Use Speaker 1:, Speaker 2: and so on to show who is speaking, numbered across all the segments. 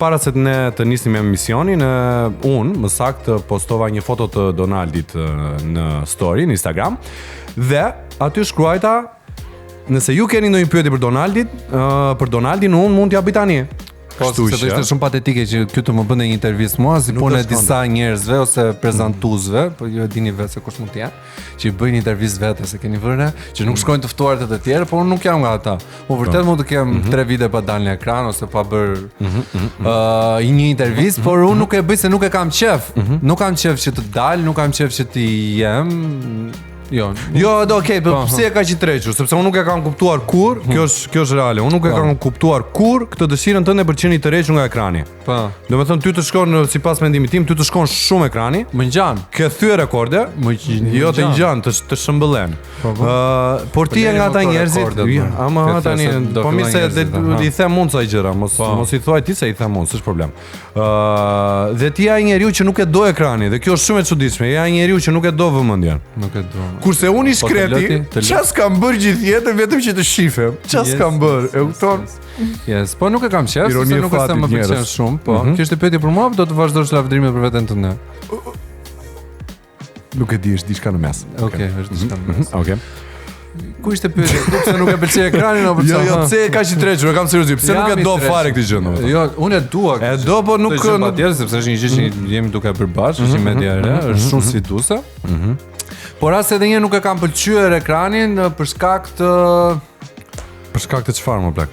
Speaker 1: përpara se të nisnim emisionin, unë më saktë postova një foto të Donaldit në story në Instagram dhe aty shkruajta nëse ju keni ndonjë pyetje për Donaldin, unë mund t'ja bëj tani.
Speaker 2: Po, se do ishte shumë patetike që kjo të më bënde një intervistë mua, si punë e disa njerëzve ose prezantuesve, po ju e dini vetë se kush mund të jenë, që i bëjnë intervistë vetë, se keni vënë, që nuk shkojnë të ftuar të tjerë, por unë nuk jam nga ata. Unë vërtet mund të kem 3 vite pa dalë në ekran ose pa bërë një intervistë, por unë nuk e bëj se nuk e kam qef. Nuk kam qef që të dalë, nuk kam qef që të jem. Jo,
Speaker 1: okay, po pse e ka që trequr? Sepse unë nuk e kam kuptuar kur, kjo është reale. Unë nuk e kam kuptuar kur këtë dëshirën tënde për të qenë i tërhequr nga ekrani.
Speaker 2: Po.
Speaker 1: Domethënë ty të shkon sipas mendimit tim, ty të shkon shumë ekrani.
Speaker 2: Më ngjan.
Speaker 1: Ke thyer rekorde. Jo të ngjan, të shëmbëllen. Por ti je nga ata njerëzit, ama tani, po mirë se i them mund sa gjëra, mos i thuaj ti se i them mund, s'është problem. Dhe ti je ai njeriu që nuk e do ekrani, dhe kjo është shumë e çuditshme. Je ai njeriu që nuk e do vëmendjen.
Speaker 2: Nuk e do.
Speaker 1: Kurse unë i shkreti, ças kam bërë gjithë jetën vetëm që të shifem. Ças kam bërë, e kupton?
Speaker 2: Yes, po nuk e kam qef, se nuk është se më pëlqen shumë, po. Kjo është pyetje për mua, do të vazhdosh lavdrimet për veten tënde.
Speaker 1: Nuk e di, është diçka në mes.
Speaker 2: Okej, është diçka në mes.
Speaker 1: Okej.
Speaker 2: Ku ishte pyetja? Pse nuk e pëlqej ekranin apo çfarë?
Speaker 1: Jo, pse e ka që trequr, e kam seriozisht. Pse nuk e do fare këtë gjë domethënë?
Speaker 2: Jo, unë e dua.
Speaker 1: E do, po nuk
Speaker 2: patjetër, sepse është një gjë që jemi duke bërë bashkë, është një media e re, është shumë sfiduese. Por as edhe një nuk e kam pëlqyer ekranin për shkak
Speaker 1: të çfarë më plak?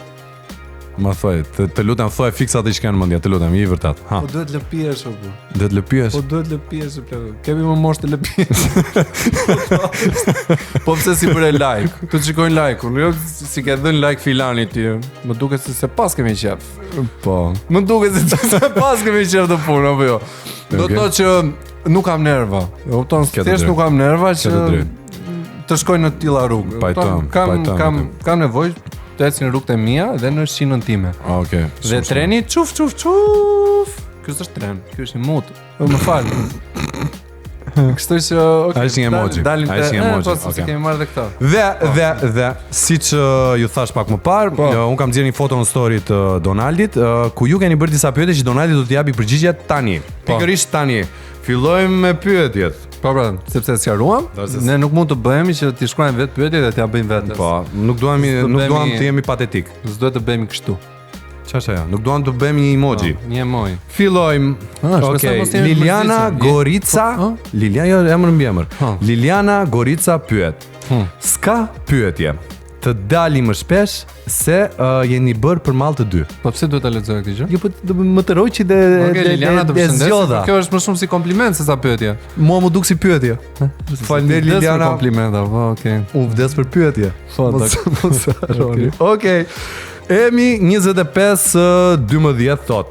Speaker 1: Ma thoj, të lutem thoj fiksa atë që kanë në mendje, të lutem, i vërtet. Ha.
Speaker 2: Po duhet lëpihesh apo?
Speaker 1: Duhet lëpihesh?
Speaker 2: Po duhet lëpihesh plak. Kemi më moshë të lëpihesh. Po pse si bëre like? Tu shikojnë like-un, jo si ke dhënë like filani ti. Më duket se pas kemi qef.
Speaker 1: Po.
Speaker 2: Më duket se pas kemi qef të punë apo jo. Do të thotë që nuk kam nerva. E kupton? Thjesht nuk kam nerva që të shkoj në tilla rrugë. Kam nevojë të ecë në rrugët e mia dhe në shinën time.
Speaker 1: Okej.
Speaker 2: Dhe treni çuf. Ky është tren, ky është mut. Më fal. Kështu që
Speaker 1: ai është një emoji. Ai është një emoji.
Speaker 2: Okej. Kemi marrë edhe këtë.
Speaker 1: Dhe siç ju thash pak më parë, un kam nxjerrë një foto në story të Donaldit, ku ju keni bërë disa pyetje që Donaldi do t'i japi përgjigje tani. Pikërisht tani. Fillojmë me pyetjet.
Speaker 2: Po pra, sepse sqaruam, ne nuk mund të bëhemi që t'i shkruajmë vetë pyetje dhe t'ia bëjmë vetes.
Speaker 1: Po, nuk duam të jemi patetik.
Speaker 2: S'duhet të bëhemi kështu.
Speaker 1: Ç'është ajo? Nuk duam të bëhemi një emoji.
Speaker 2: Një emoji.
Speaker 1: Fillojmë. Okej, Liliana Gorica. Liliana, emër mbi emër. Liliana Gorica pyet. S'ka pyetje. Të dali më shpesh se jeni bërë për mall të dy.
Speaker 2: Po pse duhet ta lexoj këtë gjë?
Speaker 1: Jo, po më të roqi dhe
Speaker 2: Liliana të përshëndes. Kjo është më shumë si kompliment se sa pyetje.
Speaker 1: Mua më duk si pyetje. Faleminderit Liliana.
Speaker 2: Kompliment apo, okay.
Speaker 1: U vdes për pyetje. Mos harroni. Okej. Emi 25-12 thot.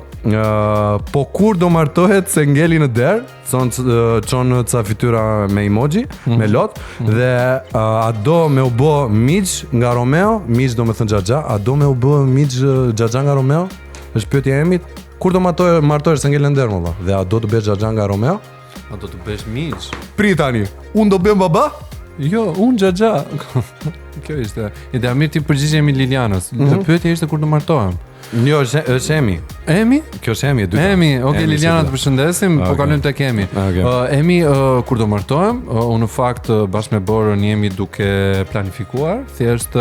Speaker 1: Po kur do martohet se ngeli në derë, çon ca fytyra me emoji, me lot, dhe a do me u bë miq nga Romeo, miq do me thënë Xhaxha, a do me u bë miq Xhaxha nga Romeo? Është pyetja e Emit. Kur do martohesh se ngeli në derë, më dhe a do të bësh Xhaxha nga Romeo?
Speaker 2: A do të bësh miq?
Speaker 1: Prit tani. Un do bëjm baba?
Speaker 2: Jo, unë Xhaxha. Kjo ishte. Ide mirë ti përgjigjemi Lilianës. Pyetja ishte kur do martohem.
Speaker 1: Jo, është Emi.
Speaker 2: Emi?
Speaker 1: Kjo është Emi, dyta.
Speaker 2: Emi, okay, Liliana të përshëndesim, po kalojmë tek Emi. Emi, kur do martohem, unë në fakt bashkë me Borën jemi duke planifikuar. Thjesht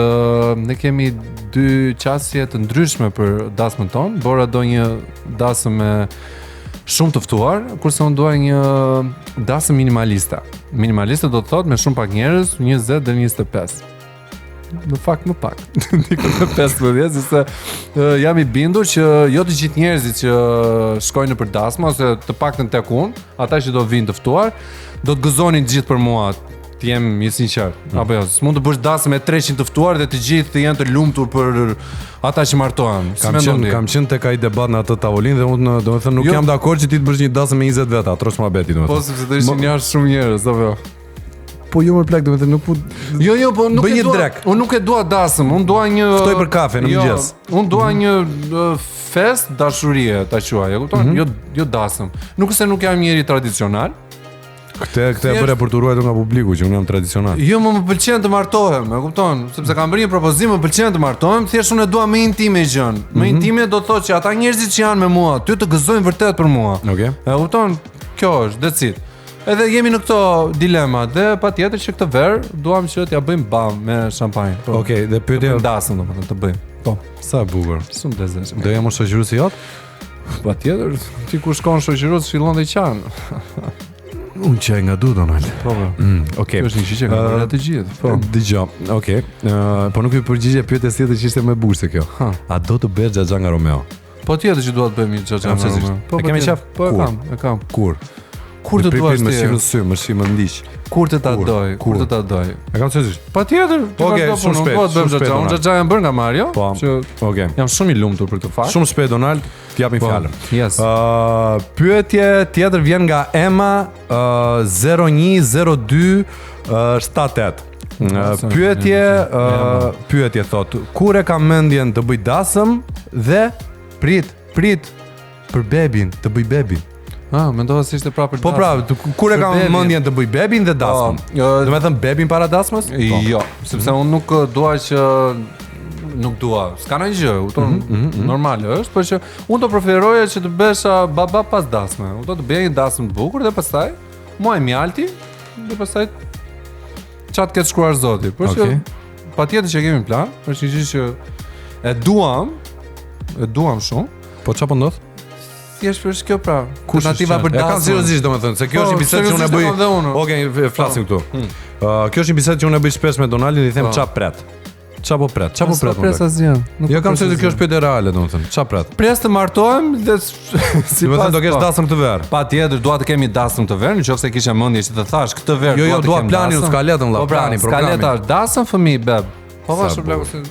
Speaker 2: ne kemi 2 qasje të ndryshme për dasmën tonë. Bora do një dasëm me shumë të ftuar, kurse unë dua një dasëm minimaliste. Minimaliste do të thotë me shumë pak njerëz, 20 deri 25. Në fakt më pak. Diku në 15, se jam i bindur që jo të gjithë njerëzit që shkojnë për dasmë ose të paktën tek unë, ata që do vinë të ftuar, do të gëzonin të gjithë për mua. Të jem i sinqert. Apo jo, s'mund të bësh dasëm me 300 të ftuar dhe të gjithë të jenë të lumtur për ata që martohen.
Speaker 1: Kam qenë tek ai debat në atë tavolinë dhe unë domethënë nuk jam dakord që ti të bësh një dasëm me 20 veta, atrosh muhabeti domethënë.
Speaker 2: Po sepse do ishin jashtë shumë njerëz, apo jo.
Speaker 1: Po jo më plak, domethënë nuk po.
Speaker 2: Jo, po nuk e dua. Unë nuk e dua dasëm, unë dua një
Speaker 1: ftoj për kafe në mëngjes.
Speaker 2: Unë dua një fest dashurie, ta quaj, e kupton? Jo dasëm. Nuk se nuk jam njeri tradicional,
Speaker 1: Këtë e bëre për të ruajtur nga publiku, që unë jam tradicional.
Speaker 2: Jo, më pëlqen të martohem, e kupton? Sepse kam bërë një propozim, më pëlqen të martohem, thjesht unë e dua më intime gjën. Më intime do të thotë që ata njerëzit që janë me mua, ty të gëzojnë vërtet për mua.
Speaker 1: Okej.
Speaker 2: E kupton? Kjo është, that's it. Edhe jemi në këto dilema dhe patjetër që këtë verë duam që t'ja bëjmë bam me shampanjë.
Speaker 1: Okej, dhe pyetja
Speaker 2: dasëm domethënë të bëjmë. Po,
Speaker 1: sa e bukur.
Speaker 2: shumë lezeshëm.
Speaker 1: Do jam shoqëruesi jot?
Speaker 2: Patjetër, ti kur shkon shoqërues fillon të qan.
Speaker 1: Unë që nga du, Donald.
Speaker 2: Po.
Speaker 1: Okej.
Speaker 2: Kjo është një që ka bërë të gjithë. Po.
Speaker 1: Dëgjoj. Okej. Po nuk i përgjigje pyetjes tjetër që ishte më e bukur se kjo. A do të bësh Xhaxha nga Romeo?
Speaker 2: Po tjetër që duhet të bëjmë Xhaxha nga Romeo.
Speaker 1: Po kemi qaf.
Speaker 2: Po e kam.
Speaker 1: Kur?
Speaker 2: Kur të duash
Speaker 1: më
Speaker 2: ti?
Speaker 1: shih në sy, më shih më ndiq.
Speaker 2: Kur të ta doj? Kur të ta doj?
Speaker 1: E kam seriozisht.
Speaker 2: Patjetër.
Speaker 1: Okej, shumë shpejt.
Speaker 2: Po të bëjmë Xhaxha. Unë Xhaxha jam bërë nga Mario.
Speaker 1: Po. Okej.
Speaker 2: Jam shumë i lumtur për këtë fakt.
Speaker 1: Shumë shpejt Donald, t'japim fjalën.
Speaker 2: Yes.
Speaker 1: Pyetje tjetër vjen nga Emma 010278. Pyetje thot, kur e kam mendjen të bëj dasëm dhe prit për bebin, të bëj bebin.
Speaker 2: Mendova se ishte prapë për
Speaker 1: Po kur e kam mendjen të bëj bebin dhe dasëm. Do të thënë bebin para dasmës?
Speaker 2: Jo, sepse unë nuk dua që nuk dua. S'ka ndonjë gjë, normale është, por që unë do preferoja që të besha baba pas dasme. Unë do të bëj një dasmë të bukur dhe pastaj muaj mjalti dhe pastaj çat ketë shkruar Zoti. Por që patjetër që kemi plan, është një gjë që e duam shumë.
Speaker 1: Po çfarë po ndodh?
Speaker 2: Thjesht është kjo pra, alternativa për dasmë.
Speaker 1: E kam seriozisht domethënë, se kjo është një bisedë që unë e bëj. Okej, flasim këtu. Kjo është një bisedë që unë e bëj shpesh me Donaldin, i them ç'a pret. Ç'a po pret? Ç'a po pret?
Speaker 2: Pres asgjë.
Speaker 1: Jo kam thënë se kjo është pyetje reale domethënë. Ç'a pret?
Speaker 2: Pres të martohem dhe
Speaker 1: sipas do kesh dasëm të verë.
Speaker 2: Patjetër dua të kemi dasëm të verë, nëse kisha mendje që të thash këtë verë.
Speaker 1: Jo, dua planin, skaletën vëlla, planin, programin.
Speaker 2: Skaleta është dasëm fëmijë beb. Po vash problem se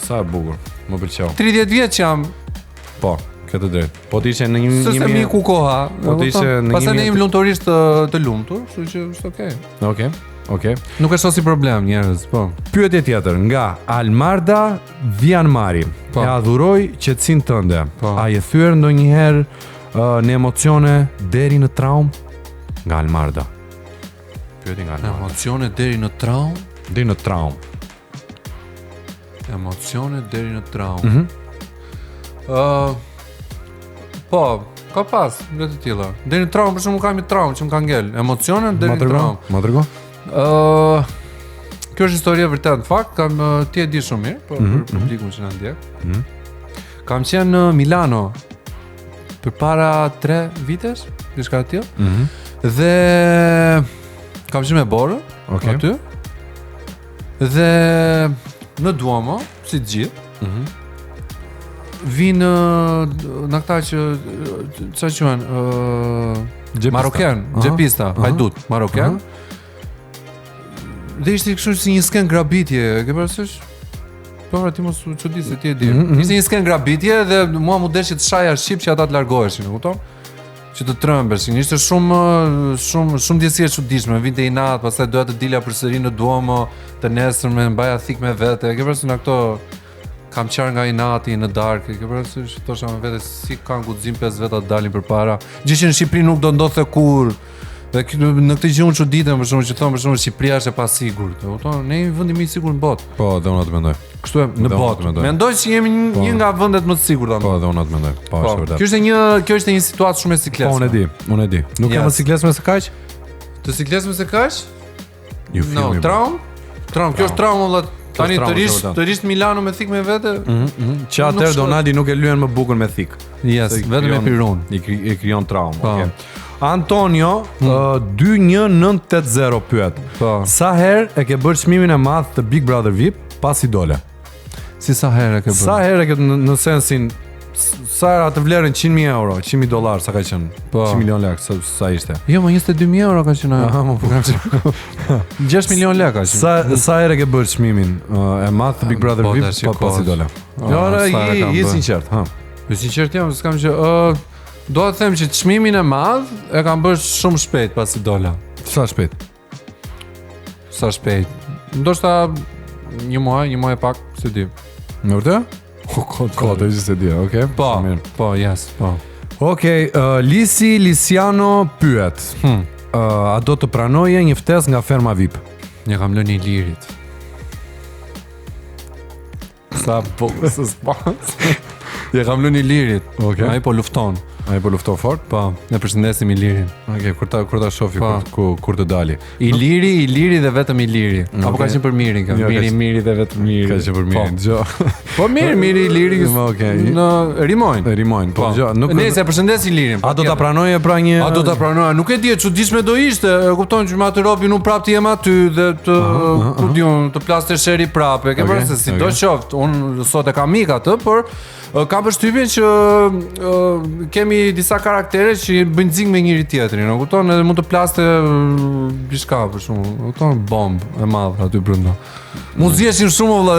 Speaker 1: sa e bukur. Më pëlqeu.
Speaker 2: 30 vjeç jam.
Speaker 1: Po, këtë drejt. Po ti ishe në një
Speaker 2: se mi ku koha.
Speaker 1: Po ti ishe në një.
Speaker 2: Pastaj ne jemi lumturisht të lumtur, kështu që është okay.
Speaker 1: Okej.
Speaker 2: Nuk është si problem njerëz, po.
Speaker 1: Pyetje tjetër nga Almarda Vianmari. E adhuroj qetësinë tënde. A je thyer ndonjëherë në emocione deri në traumë? Nga Almarda. Pyetje nga Almarda.
Speaker 2: Emocione deri në traumë?
Speaker 1: Deri në traumë.
Speaker 2: Emocione deri në traumë. Po, ka pas nga të tilla. Deri në traumë, për shembull kam një traumë që më ka ngel. Emocione deri në traumë.
Speaker 1: Ma trego?
Speaker 2: Kjo është historia vërtet në fakt, ti e di shumë mirë, por për publikun që na ndjek. Kam qenë në Milano përpara 3 vitesh, diçka të tillë. Dhe kam qenë me Borën aty. Dhe në Duomo, si të gjithë. Vinë në këta që çfarë quhen? Marokan, xhepista, hajdut, marokan. Dhe ishte kështu si një sken grabitje, ke parasysh? Po pra ti mos u çudi se ti e di. Ishte një sken grabitje dhe mua më deshit të shaja shqip që ata të largoheshin, e kupton? Që të trembeshin. Ishte shumë ndjesie e çuditshme. Vinte i natë, pastaj doja të dilja përsëri në Duomo të nesërmen, mbaja thik me vete. Ke parasysh në këto kam qarë nga i nati në darkë, ke parasysh thosha me vete si kanë guxim 5 veta të dalin përpara. Gjë që në Shqipëri nuk do ndodhte kurrë. Dhe në këtë gjë unë çuditem për shkak që thonë për shkak Shqipëria është e pasigurt, e kupton? Ne jemi vendi më i sigurt në botë.
Speaker 1: Po, dhe unë atë mendoj.
Speaker 2: Kështu e në botë. Mendoj se jemi një nga vendet më të sigurta.
Speaker 1: Po, dhe unë atë mendoj. Po, është vërtet.
Speaker 2: Kjo është një situatë shumë e siklesme.
Speaker 1: Po, unë e di. Nuk jam siklesme se kaq?
Speaker 2: Të siklesme se kaq?
Speaker 1: Ju filmi.
Speaker 2: Traum, kjo është traumë valla. Tani të rish Milano me thik me vete.
Speaker 1: Që atëherë Donaldi nuk e lyen më bukur me thik.
Speaker 2: Yes, vetëm me pirun.
Speaker 1: I krijon traumë, okay. Antonio 21980 pyet. Sa herë e ke bërë çmimin e madh të Big Brother VIP pas idole?
Speaker 2: Si sa herë e ke bërë?
Speaker 1: Sa herë e ke në sensin sa atë vlerën 100.000 euro, 100.000 dollar sa ka qenë? 100 milion lekë sa ishte?
Speaker 2: Jo, më 22.000 euro ka qenë. Aha, më po. 6 milion lekë ka qenë.
Speaker 1: Sa herë e ke bërë çmimin e madh të Big Brother VIP pas idole? Jo, je sinqert, ha.
Speaker 2: Jo sinqert jam, s'kam që do të them që çmimin e madh e kam bërë shumë shpejt pas idola.
Speaker 1: Sa shpejt?
Speaker 2: Sa shpejt? Ndoshta një muaj e pak, se di.
Speaker 1: Në vërtet? Kodë, se di, okay?
Speaker 2: Po, yes, po.
Speaker 1: Okej, Lisiano pyet. a do të pranoje një ftesë nga ferma VIP?
Speaker 2: Një kam lënë Ilirit. Sa po, ja kam lënë Ilirit.
Speaker 1: Okej.
Speaker 2: Ai po lufton.
Speaker 1: Ai po lufton fort?
Speaker 2: Po, ne përshëndesim Ilirin.
Speaker 1: Okej, kur ta shofi kur të dali.
Speaker 2: Iliri dhe vetëm Iliri. Apo ka qenë për mirin ka. Miri dhe vetëm miri.
Speaker 1: Ka qenë për mirin. Dgjoj.
Speaker 2: Po miri Iliri.
Speaker 1: Okej.
Speaker 2: Në rimojnë.
Speaker 1: Po dgjoj, nuk
Speaker 2: nëse përshëndes Ilirin.
Speaker 1: A do ta pranoje pra një
Speaker 2: A do ta pranoja? Nuk e di, çuditshme do ishte. E kupton që me atë robi nuk prap të jem aty dhe të ku diun, të plaste sheri prapë. Ke parasysh se sidoqoftë, unë sot e kam mik atë, por kam përshtypjen që kemi disa karaktere që bëjnë zing me njëri tjetrin, e kupton? Edhe mund të plaste diçka për shkakun, e kupton? Bombë e madhe aty brenda. Mund zjeshin shumë vëlla,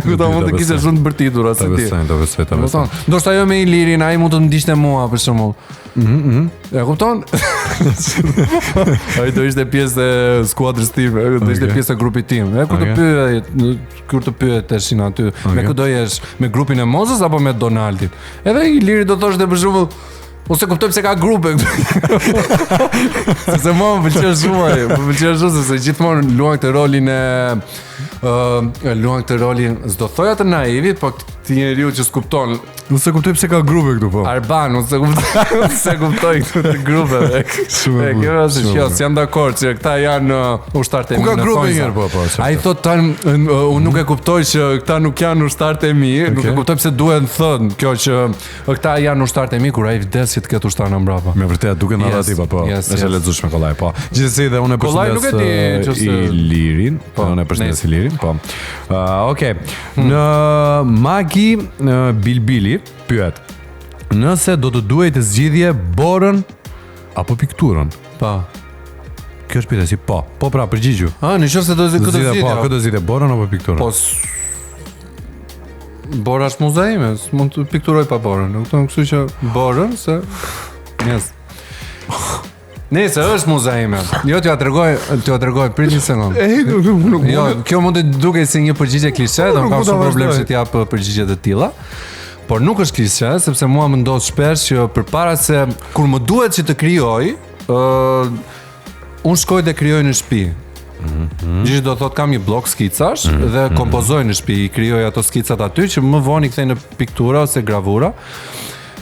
Speaker 2: kupton, mund të kishte shumë të bërtitur as ti.
Speaker 1: Ta besoj.
Speaker 2: Ndoshta jo me Ilirin, ai mund të ndiqte mua për shembull. E kupton? Ai do ishte pjesë e skuadrës time, do ishte pjesë e grupit tim. Kur të pyeteshin aty, me kë do jesh, me grupin e Mozës apo me Donaldin? Edhe Iliri do thoshte për shembull, ose kuptoj pse ka grupe. Se mua më pëlqen shumë se gjithmonë luan këtë rolin s'do thoja të naivit, po ti njeriu që s'kupton.
Speaker 1: Nuk se kuptoj pse ka grupe këtu po.
Speaker 2: Arban, nuk se kuptoj këtu të grupeve. Shumë. Kjo është që jam dakord që këta janë ushtarët e mi.
Speaker 1: Ku ka grupe njëherë po?
Speaker 2: Ai thot unë nuk e kuptoj që këta nuk janë ushtarët e mi, nuk e kuptoj pse duhet thënë kjo që këta janë ushtarët e mi kur ai vdes që të ketë ushtar në mbrapa.
Speaker 1: Me vërtet duket narrativa po. Është lexueshme kollaj po. Gjithsesi dhe unë e përshëndes Ilirin, po unë e përshëndes Ilirin, po. Okej. Në Magi Bilbili pyet: nëse do të duhej të zgjidhje borën apo pikturën?
Speaker 2: Po.
Speaker 1: Kjo është pyetja si po. Po pra përgjigju.
Speaker 2: Në qoftë se do të zgjidhje.
Speaker 1: Po, këtë zgjidhje borën apo pikturën?
Speaker 2: Po. Bora është muzeime, mund të pikturoj pa borën. E kupton, kështu që borën se Nëse është muzeime. Jo t'ja tregoj prit një sekond. Jo, kjo mund të duket si një përgjigje klishe, do kam shumë problem që t'jap përgjigje të tilla. Por nuk është klishe, sepse mua më ndodh shpesh që përpara se kur më duhet që të krijoj, unë shkoj dhe krijoj në shtëpi. Gjithë do thot kam një blok skicash dhe kompozoj në shtëpi, i krijoj ato skicat aty që më vonë i kthej në piktura ose gravura.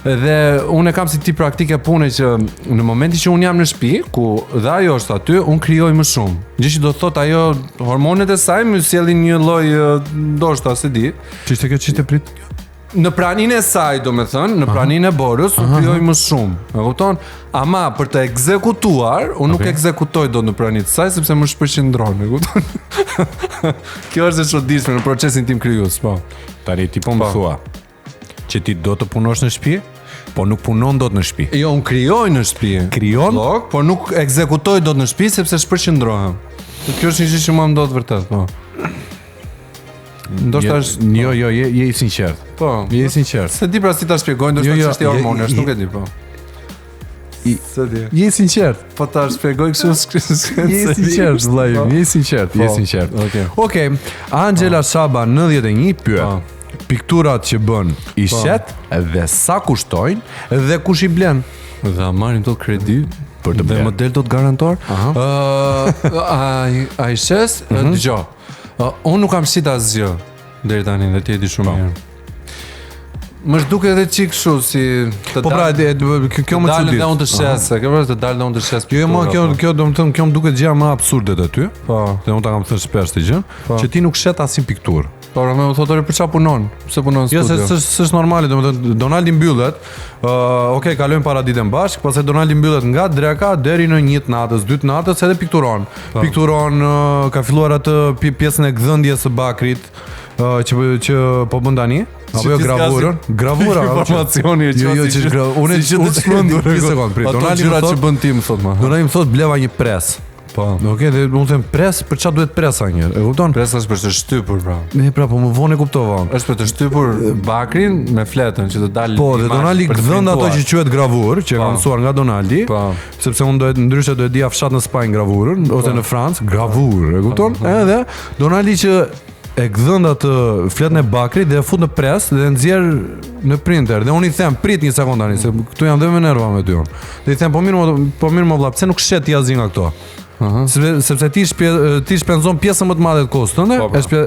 Speaker 2: Dhe unë e kam si tip praktike pune që në momenti që unë jam në shtëpi, ku dhe ajo është aty, unë krijoj më shumë. Gjithë që do thot ajo hormonet e saj më sjellin një lloj ndoshta se di.
Speaker 1: Çishte prit.
Speaker 2: Në praninë e saj, domethënë, në praninë e borës, unë krijoj më shumë. E kupton? Ama për të ekzekutuar, unë nuk ekzekutoj dot në praninë e saj sepse më shpërqendron, e kupton? Kjo është e çuditshme në procesin tim krijues, po.
Speaker 1: Tani ti po më thua që ti do të punosh në shtëpi, po nuk punon dot në shtëpi.
Speaker 2: Jo, unë krijoj në shtëpi.
Speaker 1: Krijon,
Speaker 2: por nuk ekzekutoj dot në shtëpi sepse shpërqendrohem. Kjo është një gjë që mua më ndodh vërtet, po. Ndoshta është
Speaker 1: jo, je I sinqert.
Speaker 2: Po,
Speaker 1: je sinqert.
Speaker 2: Se di pra si ta shpjegoj, ndoshta çështja hormonesh, nuk e di po. Se di.
Speaker 1: Je sinqert.
Speaker 2: Po ta shpjegoj kështu
Speaker 1: je sinqert, vëllai, je sinqert. Okej. Angela Shaba 91 pyet: pikturat që bën I shet dhe sa kushtojnë dhe kush I blen?
Speaker 2: Dhe marrim dot kredi
Speaker 1: për të
Speaker 2: bler. Dhe model dot garantor? Ai shes, dëgjoj. Unë nuk kam shit asgjë deri tani dhe ti e di shumë mirë. Më duket edhe çik kështu si të
Speaker 1: po pra kjo më çudit.
Speaker 2: Dalë unë të shes, kjo është të dalë unë të shes.
Speaker 1: Jo, kjo domethënë kjo më duket gjëja më absurde aty.
Speaker 2: Po.
Speaker 1: Dhe unë ta kam thënë shpesh të gjën, që ti nuk shet asnjë pikturë.
Speaker 2: Po, më thotë për çfarë punon? Pse punon në studio?
Speaker 1: Jo, s'është normale, domethënë Donaldi mbyllet. Okej, kalojmë para ditën bashk, pastaj Donaldi mbyllet nga dreka deri në 1 natës, 2 natës edhe pikturon. Pikturon, ka filluar atë pjesën e gdhëndjes së bakrit që po bën tani. Apo jo gravura,
Speaker 2: informacioni
Speaker 1: jo që unë që të shmendur.
Speaker 2: Donaldi më thotë bën ti më thotë më.
Speaker 1: Donaldi më thotë bleva një pres. Po. Okej, dhe unë them pres, për çfarë duhet presa një? E kupton?
Speaker 2: Presa është për të shtypur, pra.
Speaker 1: Ne pra, po më vonë e kuptova.
Speaker 2: Është për të shtypur bakrin me fletën që të dalë.
Speaker 1: Po, dhe Donaldi gdhënd ato që quhet gravur, që ka mësuar nga Donaldi. Po. Sepse unë ndryshe do e dija fshat në Spanjë gravurën ose në Francë, gravur, e kupton? Edhe Donaldi që e gdhënd atë fletën e bakrit dhe e fut në pres dhe e nxjerr në printer. Dhe unë i them, prit një sekond tani, se këtu jam dhe me nerva me ty unë. Dhe i them, po mirë më vlla, pse nuk shet ti asgjë nga këto? Sepse ti shpenzon pjesën më të madhe të kostë tënde,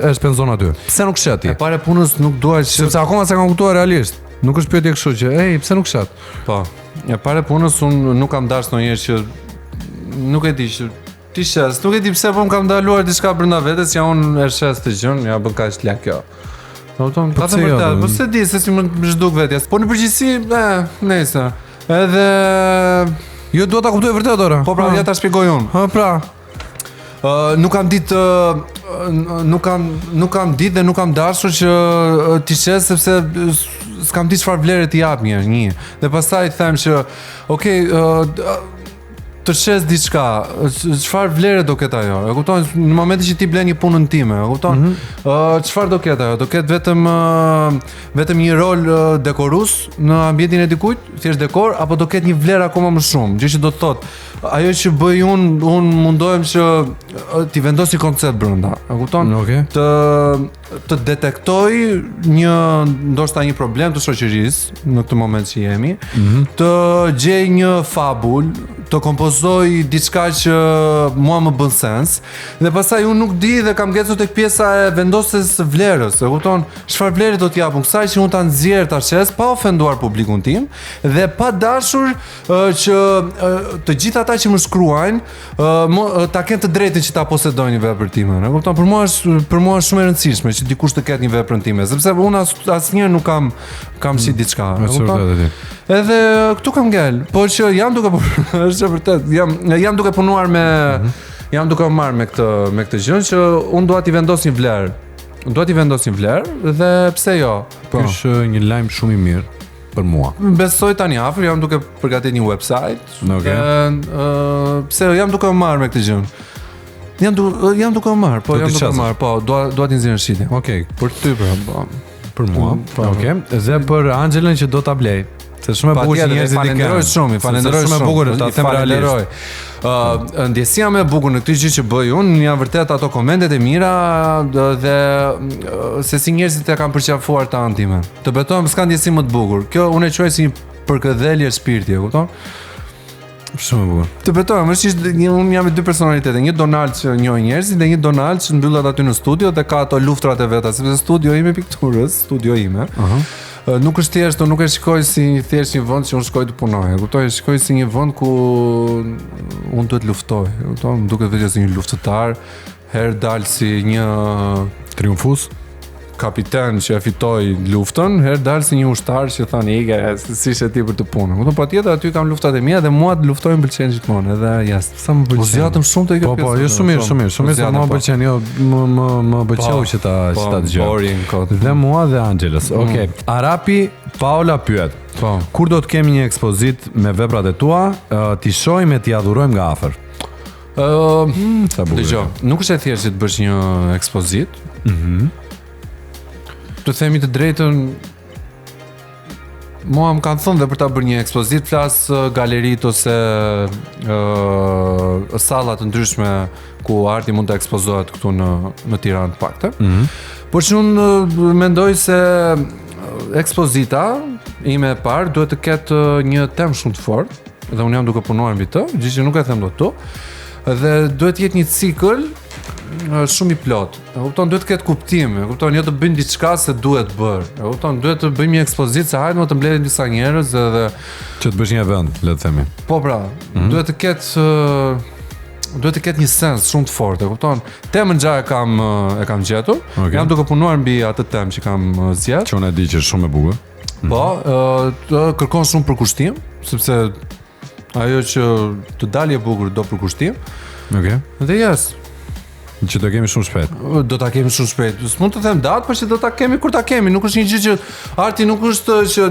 Speaker 1: e shpenzon aty. Pse nuk shet ti?
Speaker 2: E pare punës nuk duaj që...
Speaker 1: Sepse akoma se kam kuptuar realisht. Nuk është pyetje kështu që, pse nuk shet?
Speaker 2: Po. E pare punës unë nuk kam dashur ndonjëherë që nuk e di që ti shes, nuk e di pse po më kam ndaluar diçka brenda vetes, ja unë e shes të gjën, ja bën kaq lak kjo. Kupton? Po të vërtet, po se di se si më zhduk vetjes. Po në përgjithësi, nejse. Edhe
Speaker 1: jo dua ta kuptoj vërtet ora.
Speaker 2: Po pra, ja ta shpjegoj unë.
Speaker 1: Ha pra.
Speaker 2: Nuk kam ditë dhe nuk kam dashur që ti shes sepse s'kam ditë çfarë vlere ti jap një. Dhe pastaj them që okay, të shes diçka, çfarë vlere do ketë ajo? E kupton, në momentin që ti blen një punën time, e kupton? Çfarë do ketë ajo? Do ketë vetëm një rol dekorues në ambientin e dikujt, thjesht dekor, apo do ketë një vlerë akoma më shumë? Gjë që do të thotë, ajo që bëj unë mundohem që ti vendos një koncept brenda, e kupton?
Speaker 1: Okay.
Speaker 2: Të detektoj ndoshta një problem të shoqërisë në këtë moment që jemi, të gjej një fabul, të kompozoj diçka që mua më bën sens, dhe pastaj unë nuk di dhe kam ngecur tek pjesa e vendosjes së vlerës, e kupton? Çfarë vlerë do t'japun kësaj që unë ta nxjerr ta shes pa ofenduar publikun tim dhe pa dashur që të gjithë ata që më shkruajnë ta kenë të drejtën që ta posedojnë një vepër time, e kupton? Për mua është shumë e rëndësishme që dikush të ketë një veprën time, sepse unë asnjëherë nuk kam si diçka, e kupton? Edhe këtu kam ngel, po që jam duke është vërtet, jam duke punuar jam duke marrë me këtë gjë që unë dua t'i vendos një vlerë. Dua t'i vendos një vlerë dhe pse jo?
Speaker 1: Ky është një lajm shumë i mirë për mua.
Speaker 2: Besoj tani afër jam duke përgatitur një website. Pse jam duke marrë me këtë gjë? Jam duke marrë, po dua t'i nxjerr shitje.
Speaker 1: Okej, për ty për mua. Okej, dhe për Angelën që do ta blej. Se shumë e bukur që njerëzit i kanë.
Speaker 2: Falenderoj shumë.
Speaker 1: Shumë e bukur ta them realisht.
Speaker 2: Ndjesia më e bukur në këtë gjë që bëj unë janë vërtet ato komentet e mira dhe se si njerëzit e kanë përqafuar të anë time. Të betohem s'ka ndjesi më të bukur. Kjo unë e quaj si një përkëdhelje shpirti, e kupton?
Speaker 1: Shumë e bukur.
Speaker 2: Të betohem, unë jam me dy personalitete, një Donald që njoh njerëzit dhe një Donald që mbyllet aty në studio dhe ka ato luftrat e veta, sepse studio ime pikturës, studio ime. Nuk është thjesht, nuk e shikoj si thjesht një vend që unë shkoj të punoj. E kuptoj, e shikoj si një vend ku unë duhet luftoj. E kuptoj, më duket vetë si një luftëtar, herë dal si një
Speaker 1: triumfues,
Speaker 2: kapiten që e fitoi luftën, herë dal si një ushtar që thani ige, si ishte ti për të punë. Kupton, patjetër aty kam luftat e mia dhe mua të luftoj më pëlqen gjithmonë, edhe jashtë. Sa më pëlqen. Po zjatëm shumë te kjo pjesë. Po, jo shumë mirë, se mua më pëlqen, jo, më pëlqeu që ta dëgjoj. Dhe mua dhe Angelës. Okej.
Speaker 1: Arapi Paola pyet. Kur do të kemi një ekspozit me veprat e tua, t'i shohim e t'i adhurojmë nga afër?
Speaker 2: Dëgjoj, nuk është e thjeshtë të bësh një ekspozit. Të themi të drejtën, mua më kanë thënë dhe për ta bërë një ekspozit, flas galerit ose sallat të ndryshme ku arti mund të ekspozohet këtu në Tiranë të paktën. Por që unë mendoj se ekspozita ime e parë duhet të ketë një temë shumë të fortë dhe unë jam duke punuar mbi të, gjë që nuk e them dot këtu. Dhe duhet të jetë një cikël shumë i plot. E kupton, duhet të ketë kuptim, e kupton, jo të bëjmë diçka se duhet bërë. E kupton, duhet të bëjmë një ekspozitë se hajde më të mbledhim disa njerëz edhe
Speaker 1: që të bësh një event, le të themi.
Speaker 2: Po pra, duhet të ketë një sens shumë të fortë, e kupton. Temën gjaja e kam gjetur. Jam duke punuar mbi atë temë që kam zgjedhur.
Speaker 1: Që unë e di që është shumë e bukur.
Speaker 2: Po, kërkon shumë përkushtim, sepse ajo që të dalë e bukur do përkushtim.
Speaker 1: Okej.
Speaker 2: Dhe
Speaker 1: që do kemi shumë shpejt.
Speaker 2: Do ta kemi shumë shpejt. S'mund të them datë, por që do ta kemi kur ta kemi. Nuk është një gjë që arti nuk është që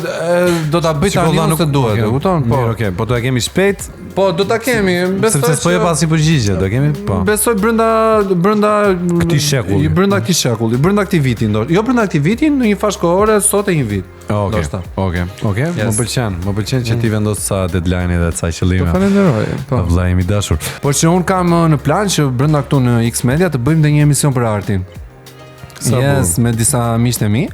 Speaker 2: do ta bëj tani ose duhet, e kupton? Po,
Speaker 1: okej, po do ta kemi shpejt.
Speaker 2: Po do ta kemi, besoj.
Speaker 1: Sepse s'po jep asnjë përgjigje, do kemi? Po.
Speaker 2: Besoj brenda
Speaker 1: këtij shekulli.
Speaker 2: Brenda këtij shekulli, brenda këtij viti ndoshta. Jo brenda këtij viti, në një fazë kohore sot e një vit.
Speaker 1: Okej. Më pëlqen që ti vendos sa deadline dhe sa qëllime.
Speaker 2: Po falenderoj. Po
Speaker 1: vllai im i dashur.
Speaker 2: Por që un kam në plan që brenda këtu në X Media të bëjmë edhe një emision për artin. Yes, me disa miqtë e mi.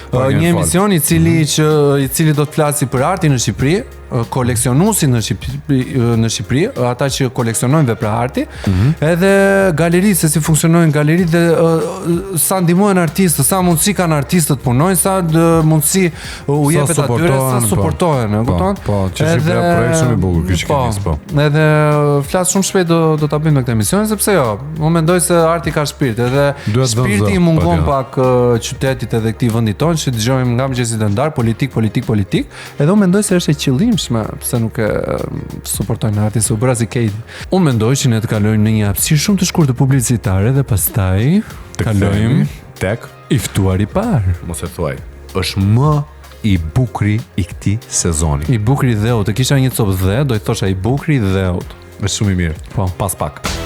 Speaker 2: Një emision i cili do të flasi për artin në Shqipëri, koleksionuesit në Shqipëri, ata që koleksionojnë vepra arti, edhe galeritë, se si funksionojnë galeritë dhe sa ndihmojnë artistët, sa mundësi kanë artistët punojnë, sa mundësi u jepet atyre, sa suportohen, e kupton?
Speaker 1: Po, që Shqipëria projekt shumë i bukur, kish këtis, po.
Speaker 2: Edhe flas shumë shpejt do ta bëjmë këtë emision, sepse unë mendoj se arti ka shpirt, edhe shpirti i mungon pak qytetit edhe këtij vendi tonë, që dëgjojmë nga mëngjesit e ndar politik, edhe unë mendoj se është e qëllimshme pse nuk e suportojnë artin, se u bëra si Kate. Unë mendoj që ne të kalojmë në një hapësirë shumë të shkurtër publicitare dhe pastaj kalojmë
Speaker 1: tek
Speaker 2: i ftuari i parë.
Speaker 1: Mos e thuaj. Është më i bukuri i këtij sezoni.
Speaker 2: I bukuri i dheut, e kisha një copë dhe, do i thosha i bukuri i dheut.
Speaker 1: Është shumë i mirë.
Speaker 2: Po,
Speaker 1: pas pak.